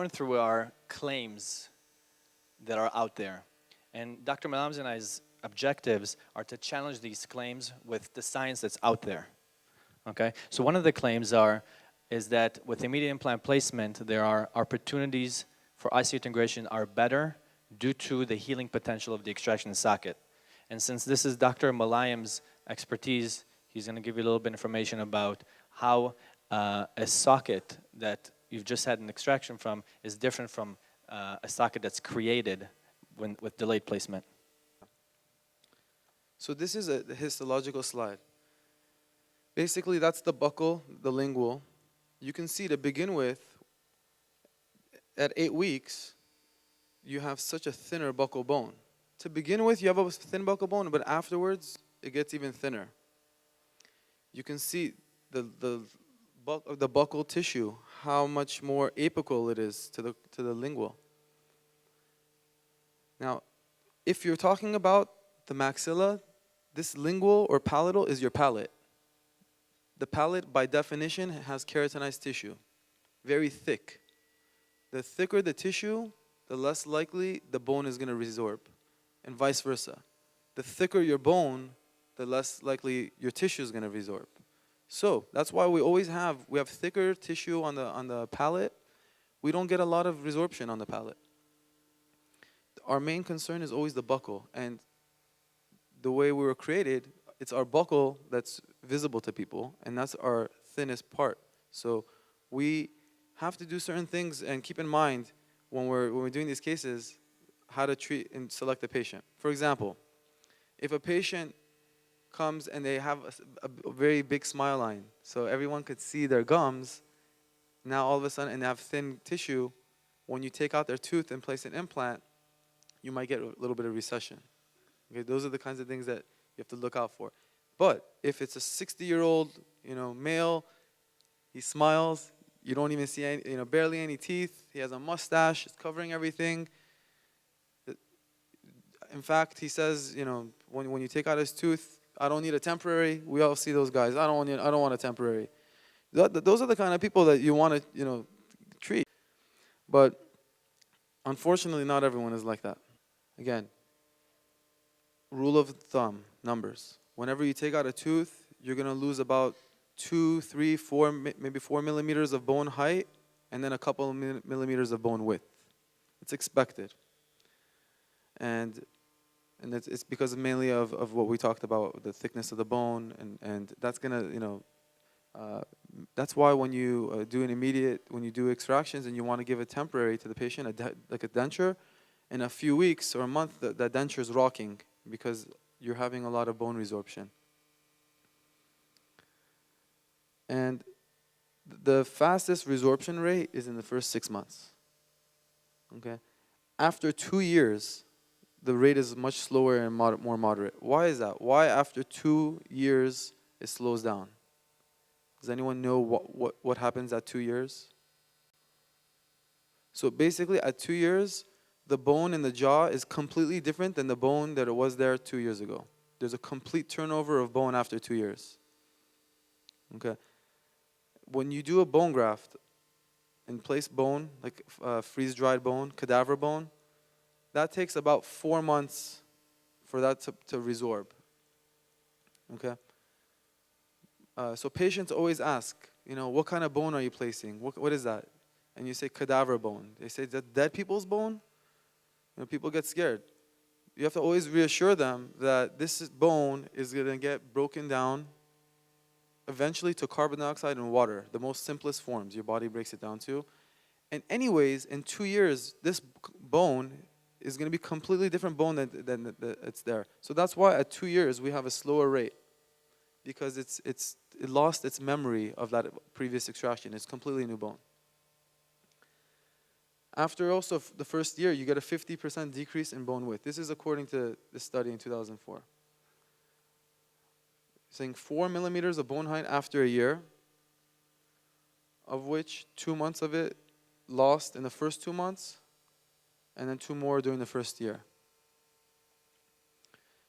torn through our claims that are out there. And Dr. Malam's and I's objectives are to challenge these claims with the science that's out there. Okay? So one of the claims is that with immediate implant placement, there are opportunities for ICU integration are better due to the healing potential of the extraction socket. And since this is Dr. Molayem's expertise, he's going to give you a little bit of information about how a socket that you've just had an extraction from is different from a socket that's created with delayed placement. So this is a histological slide. Basically, that's the buccal, the lingual. You can see to begin with, at 8 weeks, you have such a thinner buccal bone. To begin with, you have a thin buccal bone, but afterwards, it gets even thinner. You can see the buccal tissue, how much more apical it is to the lingual. Now, if you're talking about the maxilla, this lingual or palatal is your palate. The palate, by definition, has keratinized tissue, very thick. The thicker the tissue, the less likely the bone is going to resorb, and vice versa. The thicker your bone, the less likely your tissue is going to resorb. So that's why we have thicker tissue on the palate. We don't get a lot of resorption on the palate. Our main concern is always the buccal, and the way we were created, it's our buccal that's visible to people, and that's our thinnest part. So we have to do certain things and keep in mind when we're doing these cases how to treat and select the patient. For example, if a patient comes and they have a very big smile line, so everyone could see their gums, now all of a sudden, and they have thin tissue, when you take out their tooth and place an implant, you might get a little bit of recession. Okay, those are the kinds of things that you have to look out for. But if it's a 60-year-old, male, he smiles, you don't even see any, barely any teeth, he has a mustache, it's covering everything. In fact, he says, when you take out his tooth, I don't need a temporary. We all see those guys. I don't want a temporary. Those are the kind of people that you want to, treat. But unfortunately, not everyone is like that. Again, rule of thumb, numbers. Whenever you take out a tooth, you're going to lose about 2, 3, 4, maybe 4 millimeters of bone height, and then a couple of millimeters of bone width. It's expected. And it's because mainly of what we talked about, the thickness of the bone, and that's going to, that's why when you when you do extractions and you want to give a temporary to the patient, like a denture, in a few weeks or a month, that denture is rocking because you're having a lot of bone resorption. And the fastest resorption rate is in the first 6 months. Okay? After 2 years, the rate is much slower and more moderate. Why is that? Why after 2 years it slows down? Does anyone know what happens at 2 years? So basically at 2 years, the bone in the jaw is completely different than the bone that it was there 2 years ago. There's a complete turnover of bone after 2 years. Okay. When you do a bone graft and place bone, like freeze-dried bone, cadaver bone, that takes about 4 months for that to resorb. Okay. So patients always ask, what kind of bone are you placing? What is that? And you say cadaver bone. They say, is that dead people's bone? People get scared. You have to always reassure them that this bone is going to get broken down eventually to carbon dioxide and water, the most simplest forms your body breaks it down to. And anyways, in 2 years, this bone is going to be completely different bone than it's there. So that's why at 2 years we have a slower rate, because it lost its memory of that previous extraction. It's completely new bone. After also the first year, you get a 50% decrease in bone width. This is according to the study in 2004. Saying 4 millimeters of bone height after a year, of which 2 months of it lost in the first 2 months, and then 2 more during the first year.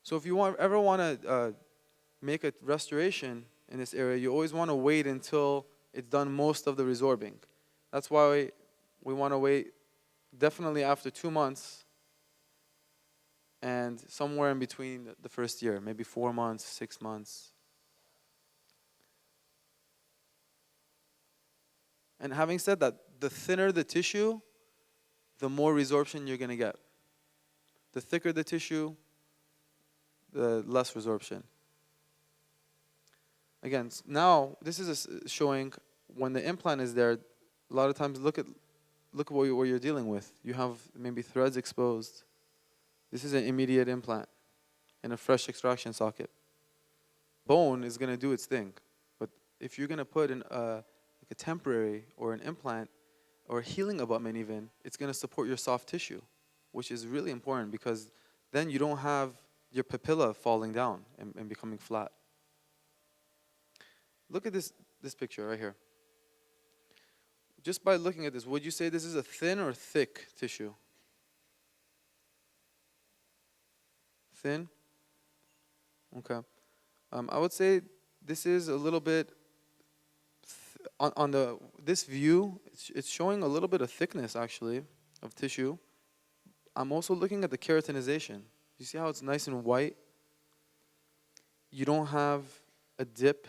So if you ever want to make a restoration in this area, you always want to wait until it's done most of the resorbing. That's why we want to wait definitely after 2 months and somewhere in between the first year, maybe 4 months, 6 months. And having said that, the thinner the tissue, the more resorption you're going to get. The thicker the tissue, the less resorption. Again, now this is showing when the implant is there. A lot of times, look what you're dealing with. You have maybe threads exposed. This is an immediate implant in a fresh extraction socket. Bone is going to do its thing, but if you're going to put in like a temporary or an implant or a healing abutment even, it's going to support your soft tissue, which is really important because then you don't have your papilla falling down and becoming flat. Look at this picture right here. Just by looking at this, would you say this is a thin or thick tissue? Thin? Okay. I would say this is a little bit, on this view, it's showing a little bit of thickness actually, of tissue. I'm also looking at the keratinization. You see how it's nice and white? You don't have a dip.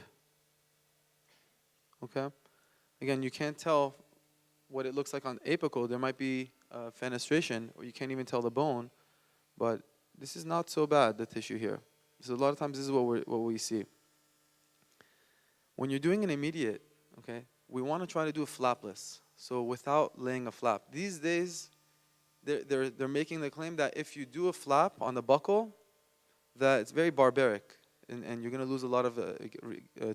Okay? Again, you can't tell what it looks like on apical. There might be fenestration, or you can't even tell the bone, but this is not so bad, the tissue here. So a lot of times this is what we see. When you're doing an immediate, okay, we want to try to do a flapless, so without laying a flap. These days, they're making the claim that if you do a flap on the buccal, that it's very barbaric, and you're going to lose a lot of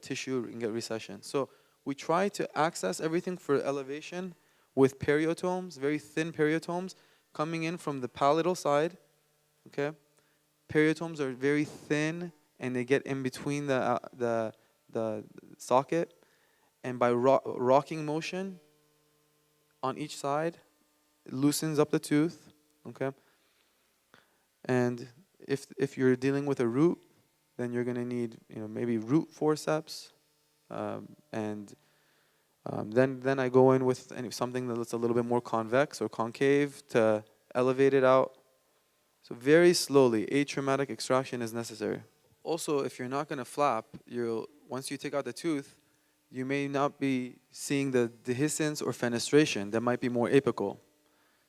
tissue and get recession. So we try to access everything for elevation with periotomes, very thin periotomes, coming in from the palatal side, okay? Periotomes are very thin, and they get in between the socket, and by rocking motion on each side, it loosens up the tooth, okay? And if you're dealing with a root, then you're going to need, maybe root forceps, and then I go in with something that's a little bit more convex or concave to elevate it out. So very slowly, atraumatic extraction is necessary. Also, if you're not going to flap, once you take out the tooth, you may not be seeing the dehiscence or fenestration. That might be more apical.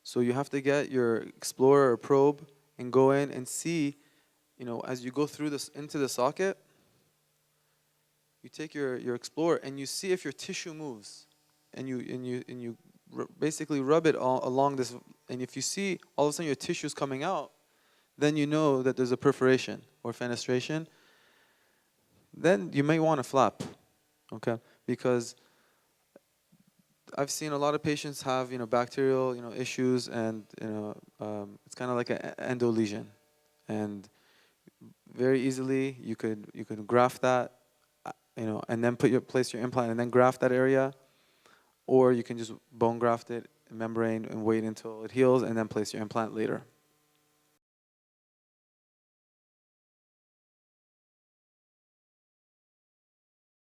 So you have to get your explorer or probe and go in and see, as you go through this into the socket, you take your explorer and you see if your tissue moves, and you basically rub it all along this, and if you see all of a sudden your tissue is coming out, then you know that there's a perforation or fenestration. Then you may want to flap, okay? Because I've seen a lot of patients have bacterial issues, and it's kind of like an endo lesion, and very easily you could graft that, and then place your implant and then graft that area, or you can just bone graft it, membrane, and wait until it heals and then place your implant later.